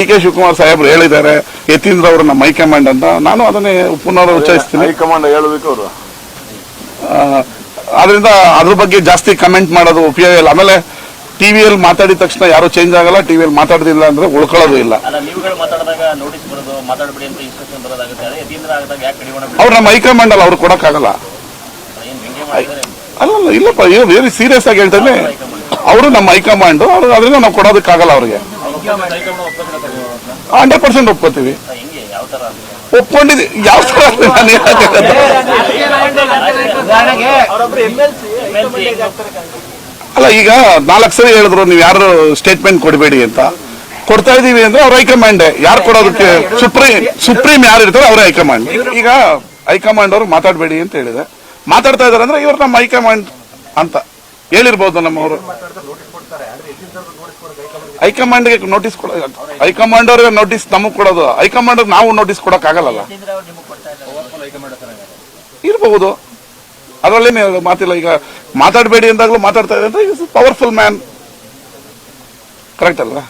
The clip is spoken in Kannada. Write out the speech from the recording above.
ಡಿ.ಕೆ. ಶಿವಕುಮಾರ್ ಸಾಹೇಬ್ರು ಹೇಳಿದ್ದಾರೆ, ಯತೀಂದ್ರ ಅವರು ನಮ್ಮ ಹೈಕಮಾಂಡ್ ಅಂತ. ನಾನು ಅದನ್ನೇ ಪುನರ್ ಉಚ್ಚರಿಸ್ತೀನಿ. ಹೈಕಮಾಂಡ್ ಹೇಳೋದಕ್ಕೆ ಅವರು ಆದ್ರಿಂದ ಅದ್ರ ಬಗ್ಗೆ ಜಾಸ್ತಿ ಕಮೆಂಟ್ ಮಾಡೋದು ಉಪಯೋಗ ಇಲ್ಲ. ಆಮೇಲೆ ಟಿವಿಯಲ್ಲಿ ಮಾತಾಡಿದ ತಕ್ಷಣ ಯಾರು ಚೇಂಜ್ ಆಗಲ್ಲ, ಟಿವಿಯಲ್ಲಿ ಮಾತಾಡೋದಿಲ್ಲ ಅಂದ್ರೆ ಉಳ್ಕೊಳ್ಳೋದು ಇಲ್ಲ. ಅವ್ರು ನಮ್ಮ ಹೈಕಮಾಂಡ್ ಅಲ್ಲ, ಅವ್ರು ಕೊಡಕ್ಕಾಗಲ್ಲ. ಅಲ್ಲಲ್ಲ, ಇಲ್ಲಪ್ಪ, ವೆರಿ ಸೀರಿಯಸ್ ಆಗಿ ಹೇಳ್ತೇನೆ. ಅವರು ನಮ್ಮ ಹೈಕಮಾಂಡ್, ಅದರಿಂದ ನಾವು ಕೊಡೋದಕ್ಕಾಗಲ್ಲ ಅವ್ರಿಗೆ. 100% ಒಪ್ಕೋತೀವಿ. ಒಪ್ಕೊಂಡಿದ್ವಿ. ಯಾವ ತರ ಅಲ್ಲ, ಈಗ 4 ಸರಿ ಹೇಳಿದ್ರು ನೀವು ಯಾರು ಸ್ಟೇಟ್ಮೆಂಟ್ ಕೊಡಬೇಡಿ ಅಂತ. ಕೊಡ್ತಾ ಇದೀವಿ ಅಂದ್ರೆ ಅವ್ರ ಹೈಕಮಾಂಡ್. ಯಾರು ಕೊಡೋದಕ್ಕೆ ಸುಪ್ರೀಂ ಯಾರು ಇರ್ತಾರೆ ಅವರೇ ಹೈಕಮಾಂಡ್. ಈಗ ಹೈಕಮಾಂಡ್ ಅವರು ಮಾತಾಡಬೇಡಿ ಅಂತ ಹೇಳಿದೆ, ಮಾತಾಡ್ತಾ ಇದಾರೆ ಅಂದ್ರೆ ಇವ್ರು ನಮ್ಮ ಹೈಕಮಾಂಡ್ ಅಂತ ಹೇಳಿರ್ಬೋದು. ನಮ್ಮವರು ಹೈಕಮಾಂಡ್ಗೆ ನೋಟಿಸ್ ಕೊಡ, ಹೈಕಮಾಂಡ್ ಅವ್ರಿಗೆ ನೋಟಿಸ್ ನಮಗ್ ಕೊಡೋದು, ಹೈಕಮಾಂಡ್ ನಾವು ನೋಟಿಸ್ ಕೊಡಕ್ ಆಗಲ್ಲ. ಇರಬಹುದು, ಅದರಲ್ಲಿ ಮಾತಿಲ್ಲ. ಈಗ ಮಾತಾಡಬೇಡಿ ಅಂದಾಗ್ಲೂ ಮಾತಾಡ್ತಾ ಇದ್ದಾರೆ, ಪವರ್ಫುಲ್ ಮ್ಯಾನ್. ಕರೆಕ್ಟ್ ಅಲ್ವಾ?